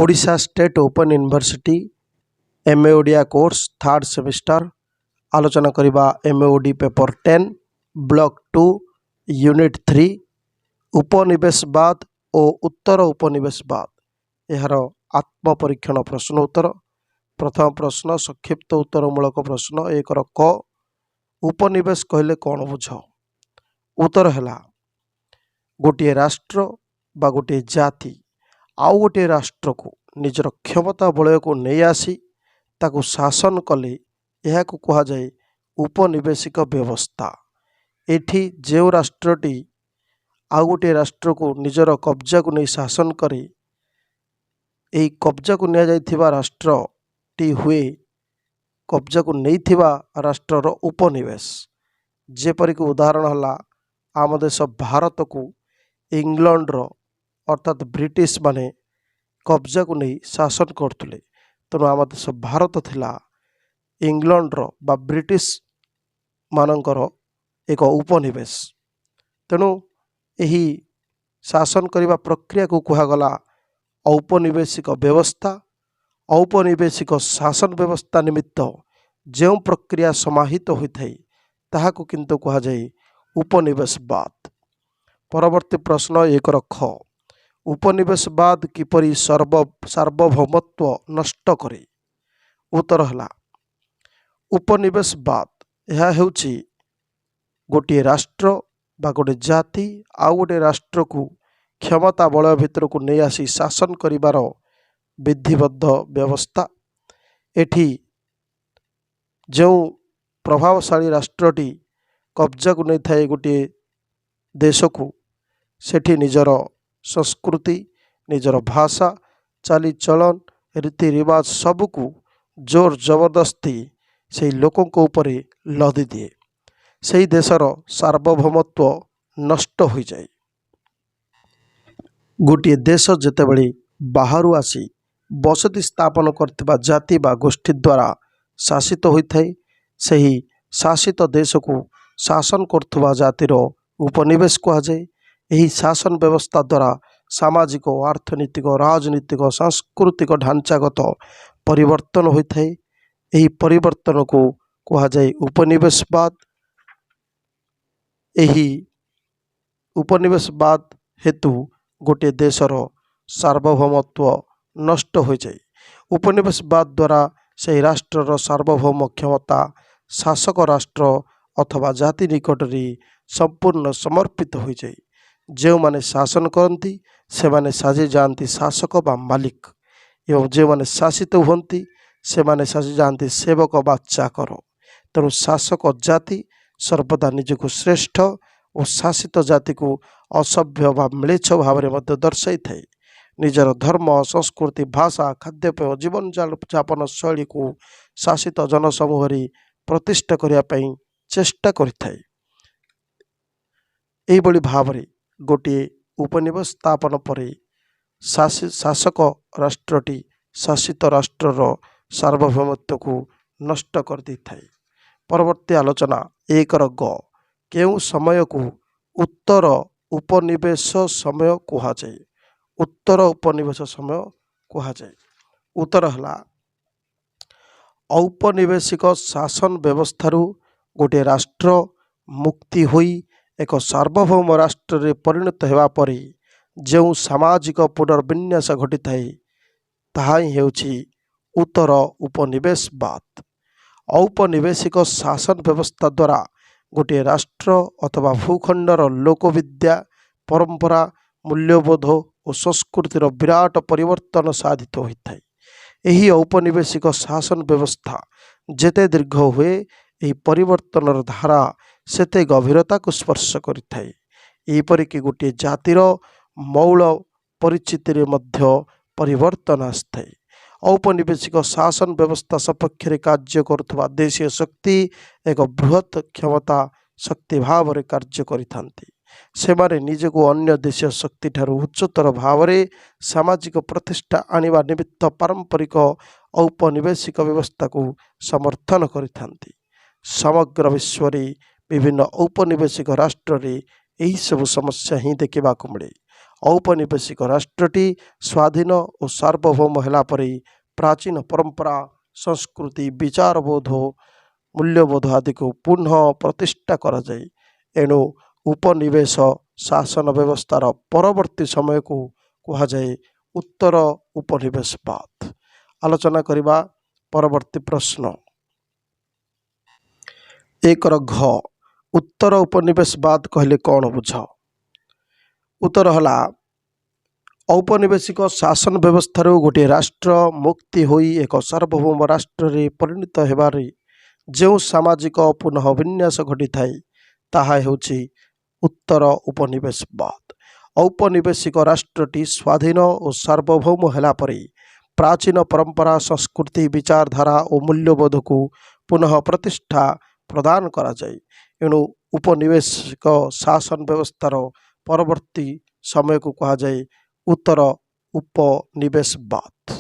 Odisha state open university MA Odia course third semester आलोचना करिबा MA ओडी पेपर 10 ब्लॉक 2 यूनिट 3 उपनिवेशवाद और उत्तर उपनिवेशवाद यार आत्मपरीक्षण प्रश्न उत्तर। प्रथम प्रश्न संक्षिप्त उत्तरमूलक प्रश्न एक क उपनिवेश कहले कौन बुझ। उत्तर है गोटे राष्ट्र बा गोटे जाति आउ गोटे राष्ट्र को निजर क्षमता बलय को नहीं आसी ताकू शासन कले यह कह जाए उपनिवेशिक व्यवस्था। एठी जो राष्ट्रटी आउ गोटे राष्ट्र को निजर कब्जा को नहीं शासन करे यही कब्जा को नि जाइथिबा राष्ट्रटी हुए कब्जा को नहीं थिबा राष्ट्रर उपनिवेश। जेपरिक उदाहरण है आम देश भारत को इंग्लैंड अर्थात ब्रिटिश माने कब्जा को नहीं शासन करते तेणु आम देश भारत थिला इंग्लैंड बा ब्रिटिश मानकर एक उपनिवेश। तेणु यही शासन करने प्रक्रिया को कहगला औपनिवेशिक व्यवस्था। औपनिवेशिक शासन व्यवस्था निमित्त जो प्रक्रिया समाहित होता है ताहाको किंतु कह जाए उपनिवेशवाद। परवर्ती प्रश्न एक ख उपनिवेशवाद किपरि सार्वभौमत्व नष्ट करे। उत्तर है उपनिवेशवाद यह हेउची गोटे राष्ट्र बा गोटे जाति आउ गोटे राष्ट्र को क्षमता बलय भितर को नहीं आसी शासन करिबार विधिबद्ध व्यवस्था। एठी जो प्रभावशाली राष्ट्रटी कब्जा को नहीं थाए गोटे देश को सेठी निजर संस्कृति निजर भाषा चालीचलन रीति रिवाज सबको जोर जबरदस्ती से लोकों को ऊपर लदी दिए से देशर सार्वभौमत्व नष्ट हो जाए। गोटे देश जेतेबेले बाहर आसी बसति स्थापन करथिबा जाति बा गोष्ठी द्वारा शासित होता है सही शासित देश को शासन करथुबा जातिर उपनिवेश कह जाए। यही शासन व्यवस्था द्वारा सामाजिक अर्थनैतिक राजनीतिक सांस्कृतिक ढांचागत परिवर्तन होता है। यही परिवर्तन को कह जाए उपनिवेशवाद। यही उपनिवेशवाद हेतु गोटे देशर सार्वभौमत्व नष्ट हो जाए। उपनिवेशवाद द्वारा से राष्ट्रर सार्वभौम क्षमता शासक राष्ट्र अथवा जाति निकट में संपूर्ण समर्पित हो जाए। जो माने शासन करती से माने साजी जाती शासक बा मालिक एवं जो माने शासित हुंती से माने साजी जाती सेवक बा चाकर। तेणु शासक जाति सर्वदा निजक श्रेष्ठ और शासित जाति को असभ्य बा म्लेच्छ भाव में दर्शाई थाए। निजर धर्म संस्कृति भाषा खाद्यपेय जीवन यापन शैली को शासित जनसमूह प्रतिष्ठा करने चेष्टा करिथाए। एहिभଳି भावरे गोटे उपनिवेश स्थापन पर शासक राष्ट्रटी शासित राष्ट्रर सार्वभौमत्व को नष्ट कर दी थाए। परवर्ती आलोचना एक ग केउ समय को उत्तर उपनिवेश समय कह जाए। उत्तर उपनिवेश समय कह जाए। उत्तर है औपनिवेशिक शासन व्यवस्थारू गोटे राष्ट्र मुक्ति होई एक सार्वभौम राष्ट्र रे परिणत होगा पर जो सामाजिक पुनर्विन्यास घटी थाए ताहा ही हेउछि उत्तर उपनिवेशवाद। औपनिवेशिक शासन व्यवस्था द्वारा गोटे राष्ट्र अथवा भूखंडर लोकविद्या परंपरा मूल्यबोध और संस्कृतिर विराट परिवर्तन साधित होता है। यही औपनिवेशिक शासन व्यवस्था जेते दीर्घ हुए यही परिवर्तन धारा सेते गभीरता को स्पर्श करिथाए। एपरिक गोटे जातिर मौल परिचिति रे मध्य परिवर्तन आसथाए। औपनिवेशिक शासन व्यवस्था सपक्ष रे कार्य करुवा देशीय शक्ति एक बृहत क्षमता शक्ति भाव रे कार्य करिथांती। सेमारे निजको अन्य देशीय शक्ति ठारू उच्चतर भाव रे सामाजिक प्रतिष्ठा आनिबा निमित्त पारंपरिक औपनिवेशिक व्यवस्था को समर्थन करिथांती। समग्र विश्व रे विभिन्न औपनिवेशिक राष्ट्र रे यही सब समस्या ही देखा मिले। औपनिवेशिक राष्ट्रटी स्वाधीन और सार्वभौम होला परे प्राचीन परंपरा संस्कृति विचारबोध मूल्यबोध आदि को पुनः प्रतिष्ठा करा जाए। एणु उपनिवेश शासन व्यवस्थार परवर्ती समय को कहा जाए उत्तर उपनिवेशवाद। आलोचना करिबा परवर्ती प्रश्न एक घ उत्तर उपनिवेशवाद कहले कौन बुझ। उत्तर हला औपनिवेशिक शासन व्यवस्था गोटे राष्ट्र मुक्ति होई एक सार्वभौम राष्ट्र रे परिणत हेबारे जो सामाजिक पुनः विन्यास घटी थाए ताहा हेउछि उत्तर उपनिवेशवाद। औपनिवेशिक राष्ट्रटी स्वाधीन और सार्वभौम होला परे प्राचीन परंपरा संस्कृति विचारधारा और मूल्यबोध को पुनः प्रतिष्ठा प्रदान करा जाए। एणु उपनिवेशिक शासन व्यवस्थार परवर्ती समय को कहा जाए उत्तर उपनिवेशवाद।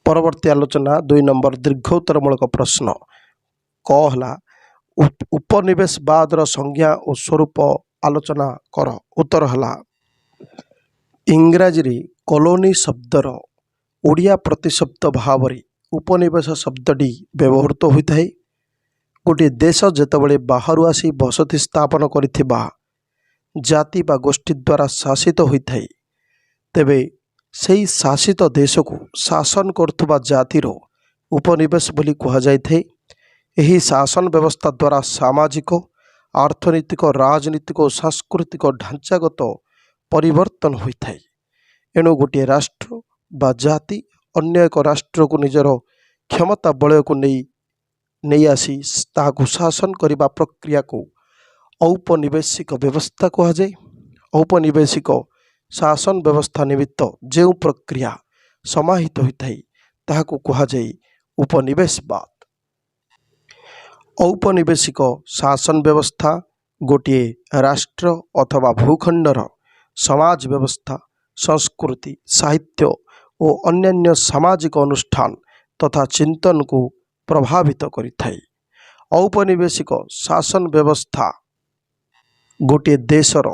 परवर्ती आलोचना 2 नंबर दीर्घ उत्तरमूलक प्रश्न कहला उपनिवेशवाद संज्ञा और स्वरूप आलोचना कर। उत्तर हला इंग्राजी कॉलोनी शब्दर ओडिया प्रतिशब्द भाव उपनिवेश शब्दटी व्यवहृत होता है। गोटे देश जेतबेले बाहर आसी बसति स्थापन करिथिबा जाति बा गोष्ठी द्वारा शासित होता है तेबे सही शासित देश को शासन करथुबा जातिर उपनिवेश बोली कहा जाए। यही शासन व्यवस्था द्वारा सामाजिक आर्थनैतिक राजनीतिक और सांस्कृतिक ढांचागत परिवर्तन होता है। एणु गोटे राष्ट्र बा जाति अन्य एक राष्ट्र को निजर क्षमता बलय को नहीं आसी ताकू शासन करने प्रक्रिया को औपनिवेशिक व्यवस्था कहा जाए। औपनिवेशिक शासन व्यवस्था निमित्त जो प्रक्रिया समाहित होता है ताकू कहा जाए उपनिवेशवाद। औपनिवेशिक शासन व्यवस्था गोटे राष्ट्र अथवा भूखंडर समाज व्यवस्था संस्कृति साहित्य और अन्यान्य सामाजिक अनुष्ठान तथा चिंतन को प्रभावित करिथाए। औपनिवेशिक शासन व्यवस्था गोटे देशर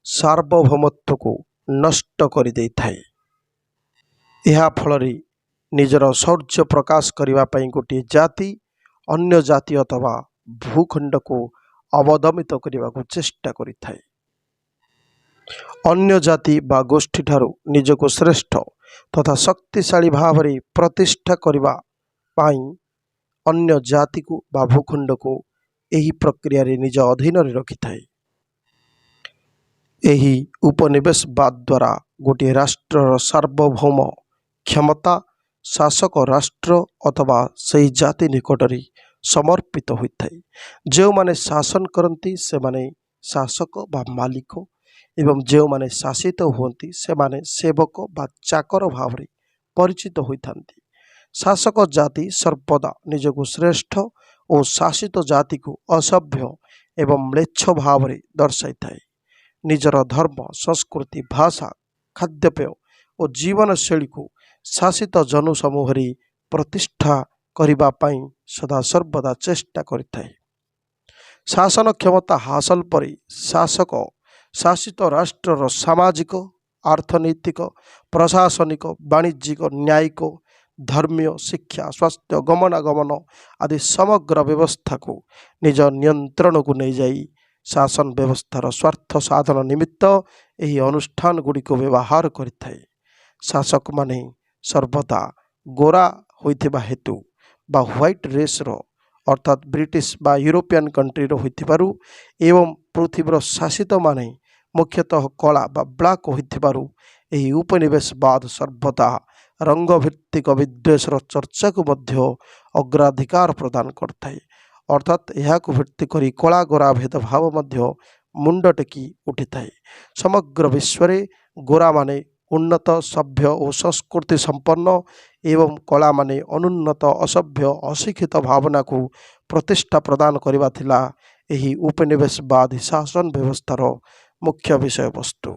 सार्वभौमत्व को नष्ट कर दे थाए। यह फल निजर शौर्य प्रकाश करने गोटे जाति अन्य जाति अथवा भूखंड को अवदमित करने को चेष्टा करिथाए। अन्य जाति बा गोष्ठी ठारू निजको श्रेष्ठ तथा शक्तिशाली भाव में प्रतिष्ठा करने अन्य जाति को बा भूखंड को यही प्रक्रिया रे निज अधीन रखि थाए। यही उपनिवेशवाद द्वारा गोटे राष्ट्र सार्वभौम क्षमता शासक राष्ट्र अथवा सही जाति निकटरी समर्पित होता है। जो माने शासन करती से माने शासक बा मालिक एवं जो माने शासित होती से माने सेवक बा चाकर भाव में परिचित होता। शासक जाति सर्वदा निजको श्रेष्ठ और शासित जाति को असभ्य एवं म्लेच्छ भाव में दर्शाई थाए। निजर धर्म संस्कृति भाषा खाद्यपेय और जीवन शैली को शासित जनु समूह प्रतिष्ठा करने सदा सर्वदा चेष्टा करिथाए। शासन क्षमता हासिल पर शासक शासित राष्ट्रर सामाजिक आर्थनैतिक प्रशासनिक वाणिज्यिक न्यायिक धर्मीय शिक्षा स्वास्थ्य गमनागमन आदि समग्र व्यवस्था को निज नियंत्रण को नहीं जाई शासन व्यवस्थार स्वार्थ साधन निमित्त यही अनुष्ठान गुड़िक व्यवहार करिथाए। शासक माने सर्वदा गोरा होइथिबा हेतु बा व्हाइट रेस रो अर्थात ब्रिटिश बा यूरोपियन कंट्री रो होइथिबारु एवं पृथ्वीर शासित माने मुख्यतः कला बा ब्लैक होइथिबारु यही उपनिवेशवाद सर्वदा रंगभित्तिक विद्वेषर चर्चा को मध्य अग्राधिकार प्रदान करथाए। अर्थात यह भित्ति करी कला गोरा भेदभाव मध्य मुंड टेकी उठी थाए। समग्र विश्व रे गोरा माने उन्नत सभ्य और संस्कृति संपन्न एवं कला माने अनुन्नत असभ्य अशिक्षित भावना को प्रतिष्ठा प्रदान करवा थिला यही उपनिवेशवादी शासन व्यवस्थार मुख्य विषय वस्तु।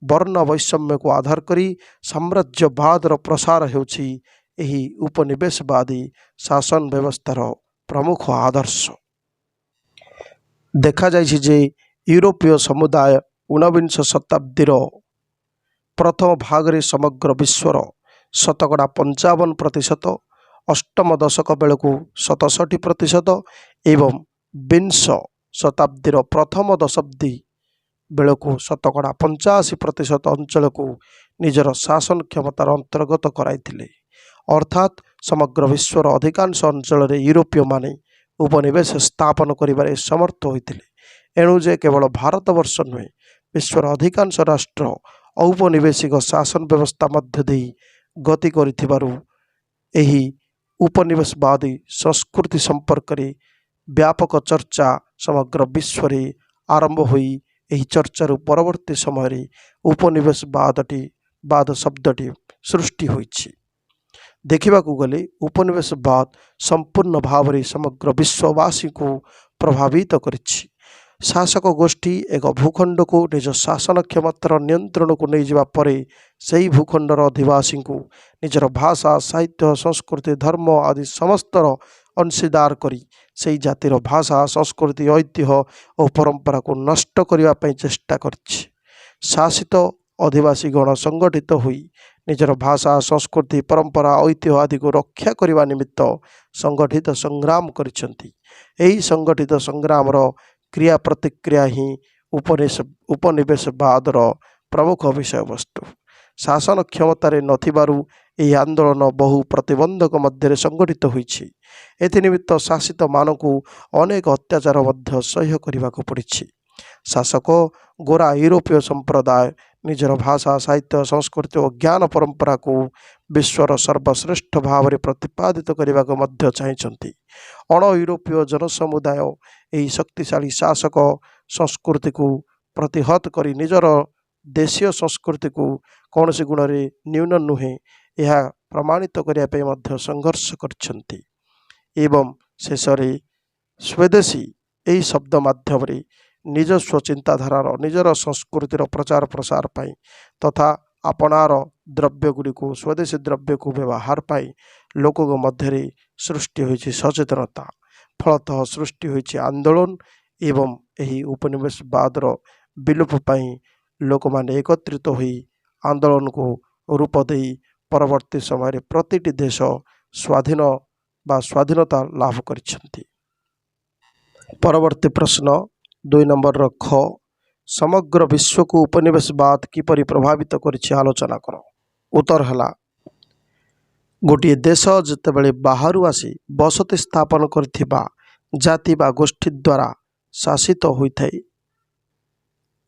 वर्ण वैषम्य को आधार करी साम्राज्यवादर प्रसार हेउछि यही उपनिवेशवादी शासन व्यवस्थार प्रमुख आदर्श। देखा जाइछि जे यूरोपीय समुदाय ऊनविंश शताब्दीर प्रथम भागरे समग्र विश्वर शतकड़ा 55%, अष्टम दशक बेलू 67% एवं विंश शताब्दीर प्रथम दशाब्दी बेलू शतकड़ा 85% अंचल को निजर शासन क्षमतार अंतर्गत कराइथिले। अर्थात समग्र विश्वर अधिकांश अंचल यूरोपीय माने उपनिवेश स्थापन करिबारे समर्थ होइथिले। एणु जे केवल भारतवर्ष नुहे विश्वर अधिकांश राष्ट्र औपनिवेशिक शासन व्यवस्था मध्य देई गति करिथिबारु एही उपनिवेशवादी संस्कृति संपर्क में व्यापक चर्चा समग्र विश्व में आरंभ होई एही चर्चार परवर्ती समय उपनिवेशवाद शब्दटी सृष्टि होइछि। देखिबाकू गले उपनिवेशवाद संपूर्ण भाव में समग्र विश्ववासी को प्रभावित करिछि। शासक गोष्ठी एक भूखंड को निज शासन क्षमतार नियंत्रण को नहीं जावा परे सही भूखंडर अधिवासी को निजर भाषा साहित्य संस्कृति धर्म आदि समस्तर अंशीदार करी सही जातिर भाषा संस्कृति ऐतिह्य और परंपरा को नष्ट करने पर चेष्टा करिछि। शासित अधिवासी गण संगठित हुई निजर भाषा संस्कृति परंपरा ऐतिह्य आदि को रक्षा करने निमित्त संगठित संग्राम करिसेंति। एही संगठित संग्राम क्रिया प्रतिक्रिया ही उपनिवेशवादर प्रमुख विषय वस्तु। शासन क्षमतार नथिबारु यह आंदोलन बहु प्रतिबंधक मध्य संगठित होइछि। एथिनिमित्त शासित मानकु अनेक अत्याचार मध्य सह्य करने पड़िछि। शासक गोरा यूरोपीय संप्रदाय निजर भाषा साहित्य संस्कृति और ज्ञान परंपरा को विश्वर सर्वश्रेष्ठ भाव में प्रतिपादित करने को मध्य चाहिए। अण यूरोपीय जनसमुदाय यही शक्तिशाली शासक संस्कृति को प्रतिहत करी निजर देशीय संस्कृति को कौन सी गुण रे न्यून नुहे यह प्रमाणित करने मध्य संघर्ष करछन्ति एवं शेष स्वदेशी यही शब्द माध्यम निजस्व चिंताधारार निजर संस्कृतिर प्रचार प्रसार पाई तथा आपणार द्रव्य गुड़ी को स्वदेशी द्रव्य को व्यवहार पाई लोकों मध्य सृष्टि होइछि सचेतनता। फलतः सृष्टि होइछि आंदोलन एवं यही उपनिवेशवादर विलोप पाई लोक माने एकत्रित होई आंदोलन को रूप देई परवर्ती समय प्रतिटी देश स्वाधीन बा स्वाधीनता लाभ करिसेंति। परवर्ती प्रश्न 2 नंबर ख समग्र विश्व को उपनिवेशवाद किपरि प्रभावित करिछि आलोचना कर। उत्तर हला गोटे देश जितेबाला बाहरु आसी बसति स्थापन करथिबा जाति बा गोष्ठी द्वारा शासित होइथाय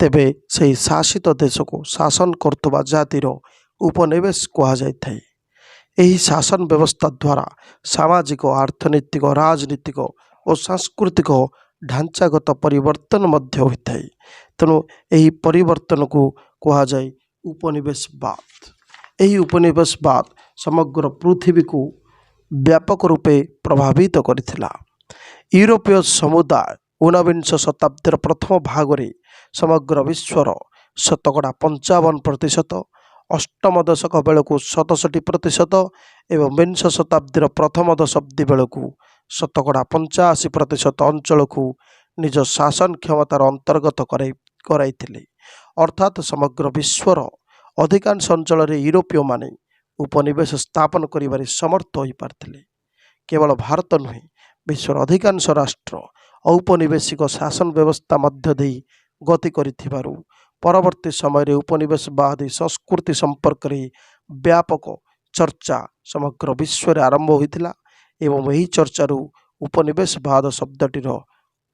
तेबे सही शासित देश को शासन करतुबा जातिर उपनिवेश कहा जाइथाय। एही शासन व्यवस्था द्वारा सामाजिक अर्थनैतिक राजनीतिक और सांस्कृतिक ढांचागत परिवर्तन मध्य होता है। तेणु यही परिवर्तन को कहा जाए उपनिवेशवाद। यही उपनिवेशवाद समग्र पृथ्वी को व्यापक रूपे प्रभावित करथिला। यूरोपीय समुदाय 19 शताब्दीर प्रथम भागरे समग्र विश्वर शतकड़ा 55%, अष्टम दशक बेलू 67% एवं विंश शताब्दीर प्रथम दशाब्दी बेलू शतकड़ा 85% अंचल को निज शासन क्षमतार अंतर्गत कराइथिले। अर्थात समग्र विश्वर अधिकांश अंचल यूरोपीय माने उपनिवेश स्थापन करिबारे समर्थ होई पारथिले। केवल भारत नुहे विश्वर अधिकांश राष्ट्र औपनिवेशिक शासन व्यवस्था मध्य देई गति करिथिबारु परवर्ती समय उपनिवेशवादी संस्कृति संपर्क में व्यापक चर्चा समग्र विश्व में आरंभ होइथिला एवं यही चर्चारू उपनिवेशवाद शब्दटीर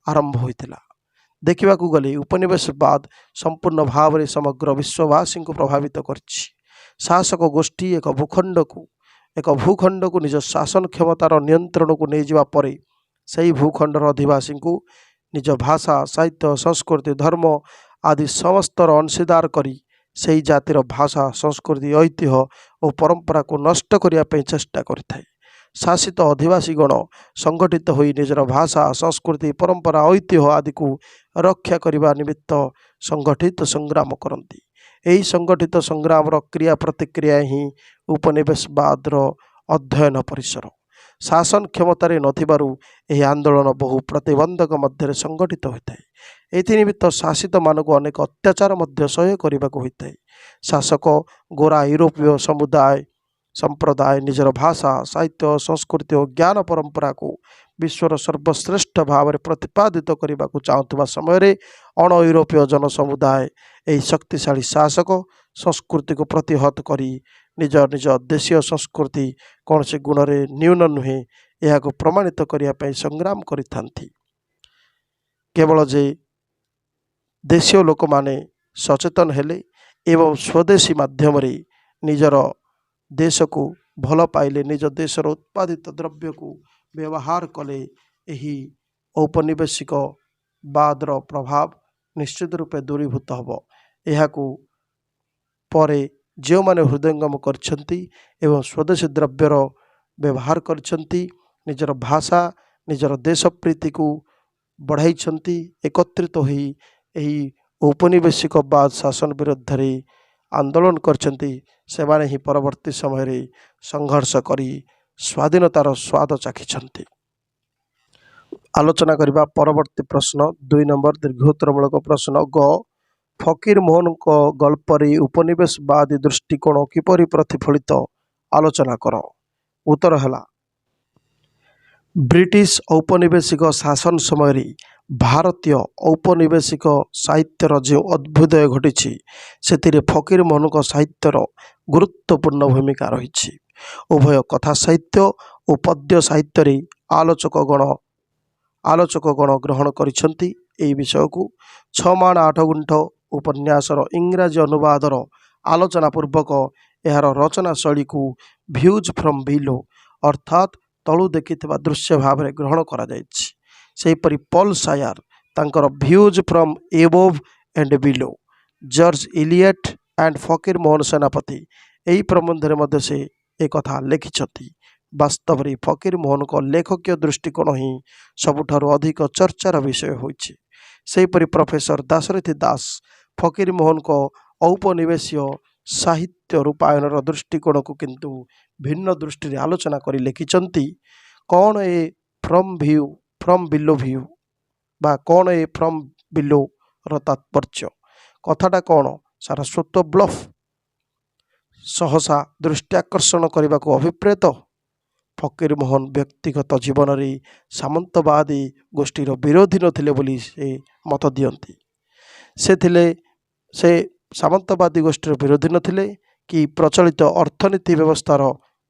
आरंभ होइथिला। देखिबाकू गले उपनिवेशवाद संपूर्ण भाव में समग्र विश्ववासी को प्रभावित करछि। शासक गोष्ठी एक भूखंड को निज शासन क्षमतार नियंत्रण को नहीं जावा परे सही भूखंडर अधिवासी को निज भाषा साहित्य संस्कृति धर्म आदि समस्तर अंशीदार करी सही जातिर भाषा संस्कृति ऐतिह्य और परंपरा को नष्ट करने चेष्टा करिथाय। शासित अधिवासी गण संगठित होई निजर भाषा संस्कृति परंपरा ऐतिह्य आदि को रक्षा करने निमित्त संगठित संग्राम करती। यही संगठित संग्राम क्रिया प्रतिक्रिया ही उपनिवेशवाद अध्ययन परिसर। शासन क्षमतार नथिबारु यह आंदोलन बहु प्रतिबंधक मध्य संगठित होता है। एथि निमित्त शासित मानक अनेक अत्याचार मध्य सह्य करने होता है। शासक गोरा यूरोपीय समुदाय संप्रदाय निजर भाषा साहित्य संस्कृति और ज्ञान परंपरा को विश्वर सर्वश्रेष्ठ भाव में प्रतिपादित करने को चाहूबा समय अण यूरोपीय जन समुदाय यही शक्तिशाली शासक संस्कृति को प्रतिहत करी निज निज देशीय संस्कृति कौन से गुण रे न्यून नुहे यह प्रमाणित करने संग्राम करिथांती। केवल जे देशीय लोक माने सचेतन हेले एवं स्वदेशी माध्यम रे निजर देश को भल पाइले निज देशर उत्पादित द्रव्य को व्यवहार कले यही औपनिवेशिक बादर प्रभाव निश्चित रूपे दूरीभूत हम। यह परे जो माने हृदयंगम करछंती एवं स्वदेशी द्रव्यर व्यवहार करछंती निजर भाषा निजर देश प्रीति को बढ़ाई एकत्रित हो यही औपनिवेशिक बाद शासन विरुद्ध रे आंदोलन करछंती से माने ही परवर्ती समय रे संघर्ष करी स्वाधीनतार स्वाद चाखिछंती। आलोचना करबा परवर्ती प्रश्न 2 नंबर दीर्घोत्तरमूलक प्रश्न ग फकीर मोहन को गल्परी उपनिवेशवादी दृष्टिकोण किपरि प्रतिफलित आलोचना कर। उत्तर है ब्रिटिश औपनिवेशिक शासन समय भारतीय औपनिवेशिक साहित्यर जो अभ्युदय घटी से फकीर मोहन को साहित्यर गुरुत्वपूर्ण भूमिका रही। उभय कथा साहित्य और पद्य साहित्य आलोचकगण ग्रहण करिसेंती। एही विषय को 6 माण 8 गुंठ उपन्यासर इंग्राजी अनुवादर आलोचना पूर्वक यार रचना शैली को भ्यूज फ्रॉम बिलो अर्थात तलु देखिथिबा दृश्य भाव में ग्रहण करा जायछि। सेहीपरि पॉल सायर तांकर भ्यूज from above and below George Eliot and फकीर मोहन सेनापति यही प्रबंध में से एक कथा लिखिछथि। वास्तव में फकीर मोहन को लेखकीय दृष्टिकोण ही सबुठारु अधिक चर्चार विषय होइछि। सेहीपरि प्रोफेसर दाशरथी दास फकीर मोहन को औपनिवेशीय साहित्य रूपायनर दृष्टिकोण को किंतु भिन्न दृष्टि आलोचना करी लिखिछंती। कौन ए फ्रॉम बिलो व्यू बा कौन ए फ्रॉम बिलो र तात्पर्य कथाटा कौन सारस्वत ब्लफ सहसा दृष्टि आकर्षण करने को अभिप्रेत। फकीर मोहन व्यक्तिगत जीवन में सामंतवादी गोष्ठीर विरोधी नथिले बोली से मत दियंती। से सामंतवादी गोष्ठीर विरोधी नथिले कि प्रचलित अर्थनीति व्यवस्थार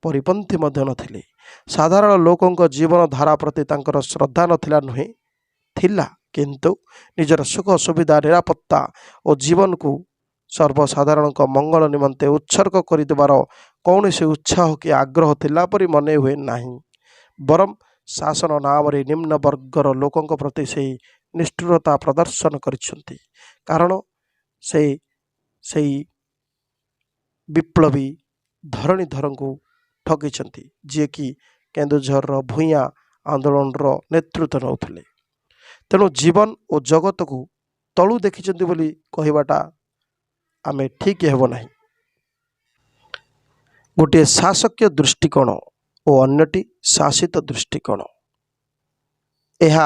परिपंथी मध्य नथिले। साधारण लोकों जीवन धारा प्रति तांकर श्रद्धा नथिला नुहे थिला किंतु निजर सुख सुविधा निरापत्ता और जीवन को सर्वसाधारण मंगल निमंते उत्सर्ग कर कौन से उत्साह कि आग्रह थिला परि मने हुए नहीं। बरम शासन नाम रे निम्न वर्गर लोकों प्रति से निष्ठुरता प्रदर्शन करिसेंती। कारण से विप्लवी धरणीधर को ठगिछंती जे कि केन्दुझर भूया आंदोलन नेतृत्व नौथिले। तेणु जीवन और जगत को तलु देखिछंती बोली कहवाटा आमे ठीक हेबो नहीं। गोटे शासकीय दृष्टिकोण और अन्यटी शासित दृष्टिकोण यह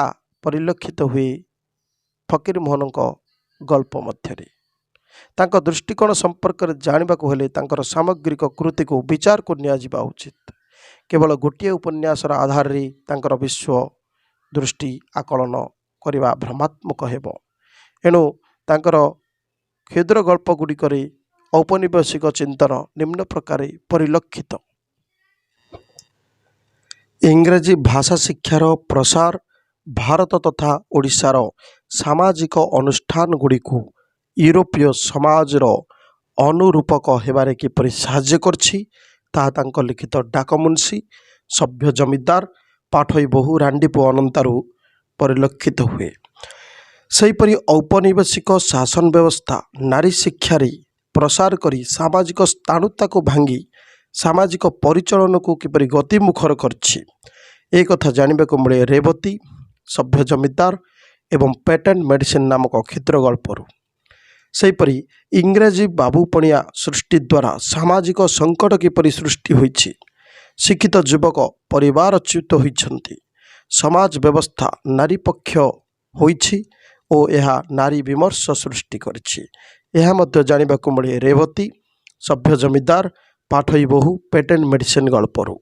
परिलक्षित हुए फकीर मोहन को गल्प मध्य तांको दृष्टिकोण संपर्क में जानवा हेले तांकर सामग्रिक कृति को विचार को निया उचित। केवल गोटे उपन्यासर आधार रे तांकर विश्व दृष्टि आकलन करने भ्रमात्मक हेबो। एणु तांकर क्षुद्र गल्प गुड़िक औपनिवेशिक चिंतन निम्न प्रकार परिलक्षित। इंग्रेजी भाषा शिक्षार प्रसार भारत तथा ओडिशार सामाजिक अनुष्ठान गुड़िक यूरोपीय समाजर अनुरूपक हेबारे किपरि साहाय्य करछि ताहा तांको लिखित डाकमुंशी सभ्य जमीदार पाठई बहु रांडीपु अनंतारू परिलक्षित हुए। सेहीपरि औपनिवेशिक शासन व्यवस्था नारी शिक्षारी प्रसार करी सामाजिक स्थाणुता को भांगी सामाजिक परिचालन को किपरि गतिमुखर करछि एक कथा जानबा को मिले रेवती सभ्य जमीदार एवं पेटेंट मेडिसिन नामक क्षुद्र गल्परू। सेहीपरि इंग्रेजी बाबूपणिया सृष्टि द्वारा सामाजिक संकट किपरि सृष्टि होइछि शिक्षित युवक परिवारच्युत होइछन्ति समाज व्यवस्था नारी पक्ष होइछि ଓ ଏହା ନାରୀ ବିମର୍ଶ ସୃଷ୍ଟି କରିଛି। ଏହା ମଧ୍ୟ ଜାଣିବାକୁ ମିଳେ ରେବତୀ, ସଭ୍ୟ ଜମିଦାର, ପାଠୋଇ ବୋହୂ, ପେଟେଣ୍ଟ ମେଡିସିନ ଗଳ୍ପରୁ।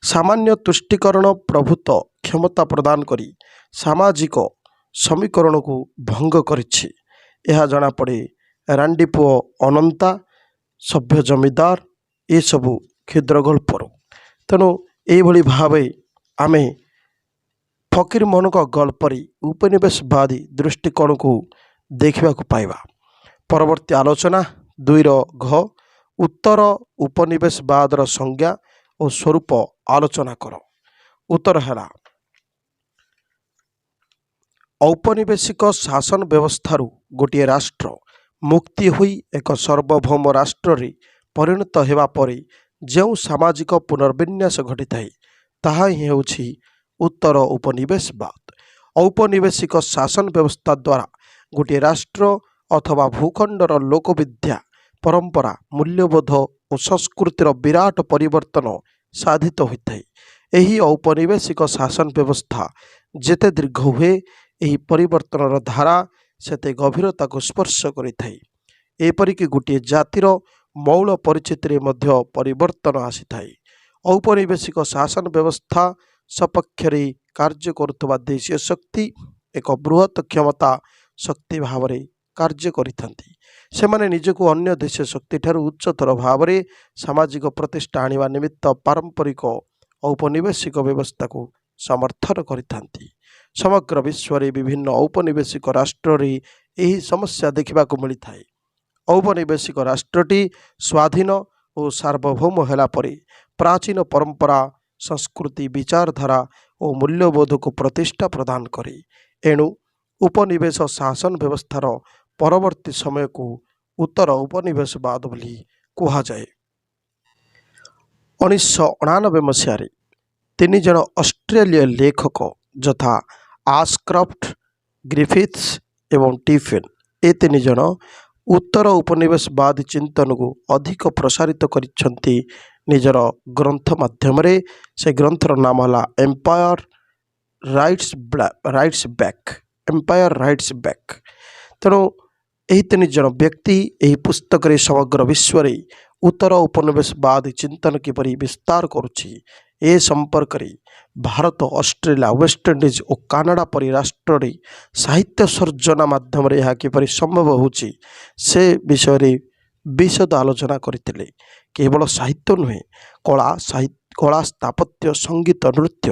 ସାମାନ୍ୟ ତୁଷ୍ଟିକରଣ ପ୍ରଭୂତ କ୍ଷମତା ପ୍ରଦାନ କରି ସାମାଜିକ ସମୀକରଣକୁ ଭଙ୍ଗ କରିଛି, ଏହା ଜଣାପଡ଼େ ରାଣ୍ଡି ପୁଅ ଅନନ୍ତା, ସଭ୍ୟ ଜମିଦାର ଏସବୁ କ୍ଷୁଦ୍ର ଗଳ୍ପରୁ। ତେଣୁ ଏଇଭଳି ଭାବେ ଆମେ ଫକୀରମୋହନଙ୍କ ଗଳ୍ପରେ ଉପନିବେଶବାଦୀ ଦୃଷ୍ଟିକୋଣକୁ ଦେଖିବାକୁ ପାଇବା। ପରବର୍ତ୍ତୀ ଆଲୋଚନା 2ର ଘ ଉତ୍ତର ଉପନିବେଶବାଦର ସଂଜ୍ଞା ଓ ସ୍ୱରୂପ ଆଲୋଚନା କର। ଉତ୍ତର ହେଲା ଔପନିବେଶିକ ଶାସନ ବ୍ୟବସ୍ଥାରୁ ଗୋଟିଏ ରାଷ୍ଟ୍ର ମୁକ୍ତି ହୋଇ ଏକ ସାର୍ବଭୌମ ରାଷ୍ଟ୍ରରେ ପରିଣତ ହେବା ପରେ ଯେଉଁ ସାମାଜିକ ପୁନର୍ବିନ୍ୟାସ ଘଟିଥାଏ ତାହା ହିଁ ହେଉଛି ଉତ୍ତର ଉପନିବେଶବାଦ। ଔପନିବେଶିକ ଶାସନ ବ୍ୟବସ୍ଥା ଦ୍ୱାରା ଗୋଟିଏ ରାଷ୍ଟ୍ର ଅଥବା ଭୂଖଣ୍ଡର ଲୋକବିଦ୍ୟା, ପରମ୍ପରା, ମୂଲ୍ୟବୋଧ ଓ ସଂସ୍କୃତିର ବିରାଟ ପରିବର୍ତ୍ତନ ସାଧିତ ହୋଇଥାଏ। ଏହି ଔପନିବେଶିକ ଶାସନ ବ୍ୟବସ୍ଥା ଯେତେ ଦୀର୍ଘ ହୁଏ, ଏହି ପରିବର୍ତ୍ତନର ଧାରା ସେତେ ଗଭୀରତାକୁ ସ୍ପର୍ଶ କରିଥାଏ। ଏପରିକି ଗୋଟିଏ ଜାତିର ମୌଳ ପରିଚିତିରେ ମଧ୍ୟ ପରିବର୍ତ୍ତନ ଆସିଥାଏ। ଔପନିବେଶିକ ଶାସନ ବ୍ୟବସ୍ଥା ସପକ୍ଷରେ କାର୍ଯ୍ୟ କରୁଥିବା ଦେଶୀୟ ଶକ୍ତି ଏକ ବୃହତ୍ କ୍ଷମତା ଶକ୍ତି ଭାବରେ କାର୍ଯ୍ୟ କରିଥାନ୍ତି। ସେମାନେ ନିଜକୁ ଅନ୍ୟ ଦେଶୀୟ ଶକ୍ତିଠାରୁ ଉଚ୍ଚତର ଭାବରେ ସାମାଜିକ ପ୍ରତିଷ୍ଠା ଆଣିବା ନିମିତ୍ତ ପାରମ୍ପରିକ ଔପନିବେଶିକ ବ୍ୟବସ୍ଥାକୁ ସମର୍ଥନ କରିଥାନ୍ତି। ସମଗ୍ର ବିଶ୍ୱରେ ବିଭିନ୍ନ ଔପନିବେଶିକ ରାଷ୍ଟ୍ରରେ ଏହି ସମସ୍ୟା ଦେଖିବାକୁ ମିଳିଥାଏ। ଔପନିବେଶିକ ରାଷ୍ଟ୍ରଟି ସ୍ୱାଧୀନ ଓ ସାର୍ବଭୌମ ହେଲା ପରେ ପ୍ରାଚୀନ ପରମ୍ପରା, ସଂସ୍କୃତି, ବିଚାରଧାରା ଓ ମୂଲ୍ୟବୋଧକୁ ପ୍ରତିଷ୍ଠା ପ୍ରଦାନ କରେ। ଏଣୁ ଉପନିବେଶ ଶାସନ ବ୍ୟବସ୍ଥାର ପରବର୍ତ୍ତୀ ସମୟକୁ ଉତ୍ତର ଉପନିବେଶବାଦ ବୋଲି କୁହାଯାଏ। 1999 ମସିହାରେ 3 ଜଣ ଅଷ୍ଟ୍ରେଲୀୟ ଲେଖକ ଯଥା ଆଶକ୍ରଫ୍ଟ, ଗ୍ରିଫିଥ୍ସ ଏବଂ ଟିଫେନ୍, ଏ 3 ଜଣ ଉତ୍ତର ଉପନିବେଶବାଦୀ ଚିନ୍ତନକୁ ଅଧିକ ପ୍ରସାରିତ କରିଛନ୍ତି ନିଜର ଗ୍ରନ୍ଥ ମାଧ୍ୟମରେ। ସେ ଗ୍ରନ୍ଥର ନାମ ହେଲା ଏମ୍ପାୟାର ରାଇଟ୍ସ ବ୍ୟାକ୍। ତେଣୁ ଏହି 3 ଜଣ ବ୍ୟକ୍ତି ଏହି ପୁସ୍ତକରେ ସମଗ୍ର ବିଶ୍ୱରେ ଉତ୍ତର ଉପନିବେଶବାଦୀ ଚିନ୍ତନ କିପରି ବିସ୍ତାର କରୁଛି ଏ ସମ୍ପର୍କରେ ଭାରତ, ଅଷ୍ଟ୍ରେଲିଆ, ୱେଷ୍ଟଇଣ୍ଡିଜ ଓ କାନାଡ଼ା ପରି ରାଷ୍ଟ୍ରରେ ସାହିତ୍ୟ ସର୍ଜନା ମାଧ୍ୟମରେ ଏହା କିପରି ସମ୍ଭବ ହେଉଛି ସେ ବିଷୟରେ ବିଶଦ ଆଲୋଚନା କରିଥିଲେ। କେବଳ ସାହିତ୍ୟ ନୁହେଁ, କଳା, ସ୍ଥାପତ୍ୟ, ସଙ୍ଗୀତ, ନୃତ୍ୟ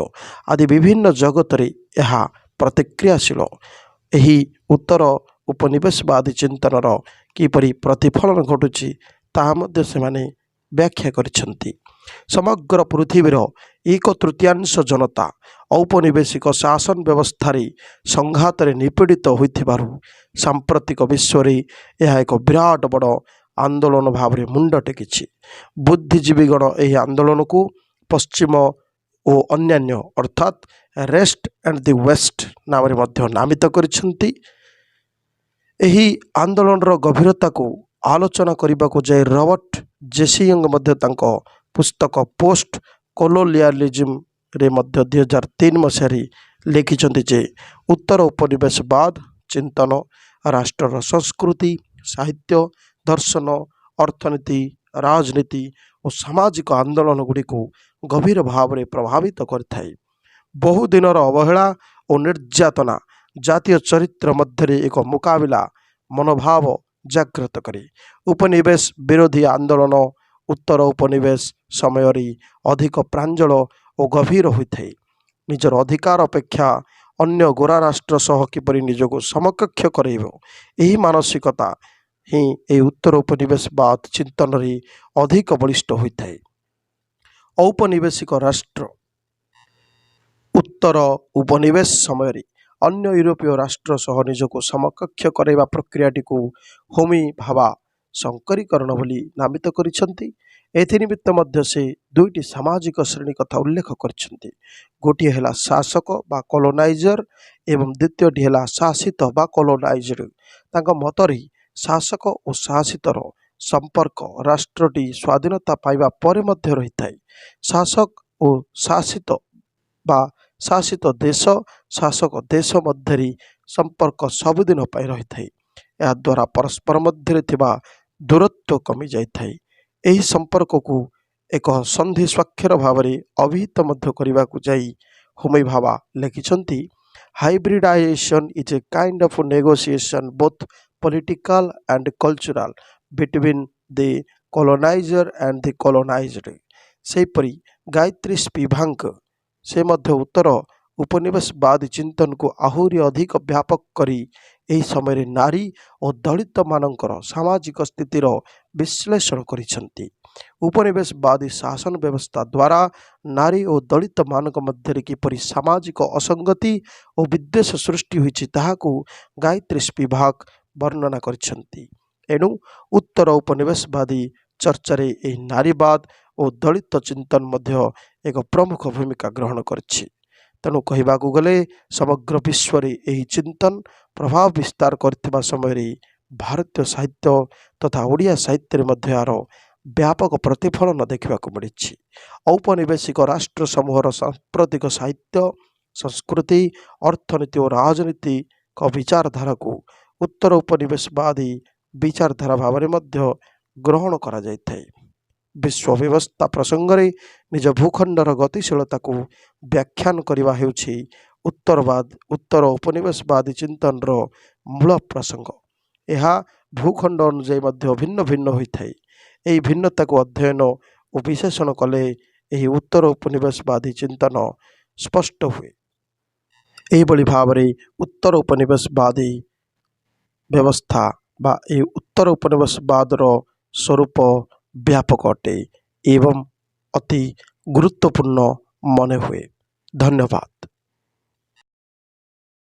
ଆଦି ବିଭିନ୍ନ ଜଗତରେ ଏହା ପ୍ରତିକ୍ରିୟାଶୀଳ। ଏହି ଉତ୍ତର ଉପନିବେଶବାଦୀ ଚିନ୍ତନର କିପରି ପ୍ରତିଫଳନ ଘଟୁଛି ତାହା ମଧ୍ୟ ସେମାନେ ବ୍ୟାଖ୍ୟା କରିଛନ୍ତି। ସମଗ୍ର ପୃଥିବୀର 1/3 ଜନତା ଔପନିବେଶିକ ଶାସନ ବ୍ୟବସ୍ଥାରେ ସଂଘାତରେ ନିପୀଡ଼ିତ ହୋଇଥିବାରୁ ସାମ୍ପ୍ରତିକ ବିଶ୍ୱରେ ଏହା ଏକ ବିରାଟ ବଡ଼ ଆନ୍ଦୋଳନ ଭାବରେ ମୁଣ୍ଡ ଟେକିଛି। ବୁଦ୍ଧିଜୀବୀଗଣ ଏହି ଆନ୍ଦୋଳନକୁ ପଶ୍ଚିମ ଓ ଅନ୍ୟାନ୍ୟ ଅର୍ଥାତ୍ ରେଷ୍ଟ ଆଣ୍ଡ ଦି ୱେଷ୍ଟ ନାମରେ ମଧ୍ୟ ନାମିତ କରିଛନ୍ତି। ଏହି ଆନ୍ଦୋଳନର ଗଭୀରତାକୁ ଆଲୋଚନା କରିବାକୁ ଯାଇ ରବର୍ଟ ଜେସିୟଙ୍ଗ ମଧ୍ୟ ତାଙ୍କ ପୁସ୍ତକ ପୋଷ୍ଟ କଲୋନିଆଲିଜିମରେ ମଧ୍ୟ 2003 ମସିହାରେ ଲେଖିଛନ୍ତି ଯେ ଉତ୍ତର ଉପନିବେଶବାଦ ଚିନ୍ତନ ରାଷ୍ଟ୍ରର ସଂସ୍କୃତି, ସାହିତ୍ୟ, ଦର୍ଶନ, ଅର୍ଥନୀତି, ରାଜନୀତି ଓ ସାମାଜିକ ଆନ୍ଦୋଳନ ଗୁଡ଼ିକୁ ଗଭୀର ଭାବରେ ପ୍ରଭାବିତ କରିଥାଏ। ବହୁଦିନର ଅବହେଳା ଓ ନିର୍ଯାତନା ଜାତୀୟ ଚରିତ୍ର ମଧ୍ୟରେ ଏକ ମୁକାବିଲା ମନୋଭାବ ଜାଗ୍ରତ କରେ। ଉପନିବେଶ ବିରୋଧୀ ଆନ୍ଦୋଳନ ଉତ୍ତର ଉପନିବେଶ ସମୟରେ ଅଧିକ ପ୍ରାଞ୍ଜଳ ଓ ଗଭୀର ହୋଇଥାଏ। ନିଜର ଅଧିକାର ଅପେକ୍ଷା ଅନ୍ୟ ଗୋରା ରାଷ୍ଟ୍ର ସହ କିପରି ନିଜକୁ ସମକକ୍ଷ କରାଇବ, ଏହି ମାନସିକତା ହିଁ ଏହି ଉତ୍ତର ଉପନିବେଶବାଦ ଚିନ୍ତନରେ ଅଧିକ ବଳିଷ୍ଠ ହୋଇଥାଏ। ଔପନିବେଶିକ ରାଷ୍ଟ୍ର ଉତ୍ତର ଉପନିବେଶ ସମୟରେ ଅନ୍ୟ ୟୁରୋପୀୟ ରାଷ୍ଟ୍ର ସହ ନିଜକୁ ସମକକ୍ଷ କରାଇବା ପ୍ରକ୍ରିୟାଟିକୁ ହୋମି ଭାବା ଶଙ୍କରୀକରଣ ବୋଲି ନାମିତ କରିଛନ୍ତି। ଏଥିନିମିତ୍ତ ମଧ୍ୟ ସେ 2ଟି ସାମାଜିକ ଶ୍ରେଣୀ କଥା ଉଲ୍ଲେଖ କରିଛନ୍ତି। ଗୋଟିଏ ହେଲା ଶାସକ ବା କଲୋନାଇଜର ଏବଂ ଦ୍ୱିତୀୟଟି ହେଲା ଶାସିତ ବା କଲୋନାଇଜଡ। ତାଙ୍କ ମତରେ ଶାସକ ଓ ଶାସିତର ସମ୍ପର୍କ ରାଷ୍ଟ୍ରଟି ସ୍ୱାଧୀନତା ପାଇବା ପରେ ମଧ୍ୟ ରହିଥାଏ। ଶାସକ ଓ ଶାସିତ ବା ଶାସିତ ଦେଶ, ଶାସକ ଦେଶ ମଧ୍ୟରେ संपर्क सबुदिन पाई रही थाए। यह द्वारा परस्पर मध्य थिबा दूरत्व कमी जाइथाए। एही संपर्क को एक संधि स्वाक्षर भाव में अभिहित मध्य करने को जाई Homi Bhabha लिखिछंती, hybridization is a kind of negotiation both political and cultural between the colonizer and the colonized। सेपरी Gayatri स्पिवांक से मध्य उत्तर उपनिवेशवादी चिंतन को आहुरी अधिक व्यापक करी एही समय नारी और दलित मानकर सामाजिक स्थितिर विश्लेषण करिसेंती। उपनिवेशवादी शासन व्यवस्था द्वारा नारी और दलित मानक मध्य किपरि सामाजिक असंगति और विद्वेष सृष्टि होइछि ताहाकू गायत्री स्पिवाक वर्णना करिसेंती। एणु उत्तर उपनिवेशवादी चर्चारे एही नारीवाद और दलित चिंतन मध्य एक प्रमुख भूमिका ग्रहण करिछि। तेणु कहबाकू गले समग्र विश्व रे एही चिंतन प्रभाव विस्तार करथिबा समय रे भारतीय साहित्य तथा ओडिया साहित्य मध्य यार व्यापक प्रतिफलन देखा मिली। औपनिवेशिक राष्ट्र समूहर सांप्रतिक साहित्य संस्कृति अर्थनीति और राजनीति का विचारधारा को उत्तर उपनिवेशवादी विचारधारा भाव में मध्य ग्रहण करा जाइथाए। विश्व व्यवस्था प्रसंग में निज भूखंडर गतिशीलता को व्याख्यान करने हेउछि उत्तर उपनिवेशवादी चिंतन मूल प्रसंग। यह भूखंड अनुଯାयी मध्य भिन्न भिन्न होता है। यही भिन्नता को अध्ययन और विश्लेषण कले यही उत्तर उपनिवेशवादी चिंतन स्पष्ट हुए। यही भाव में उत्तर उपनिवेशवादी व्यवस्था बा उत्तर उपनिवेशवादर स्वरूप व्यापक अटे एवं अति गुरुत्वपूर्ण मन हुए। धन्यवाद।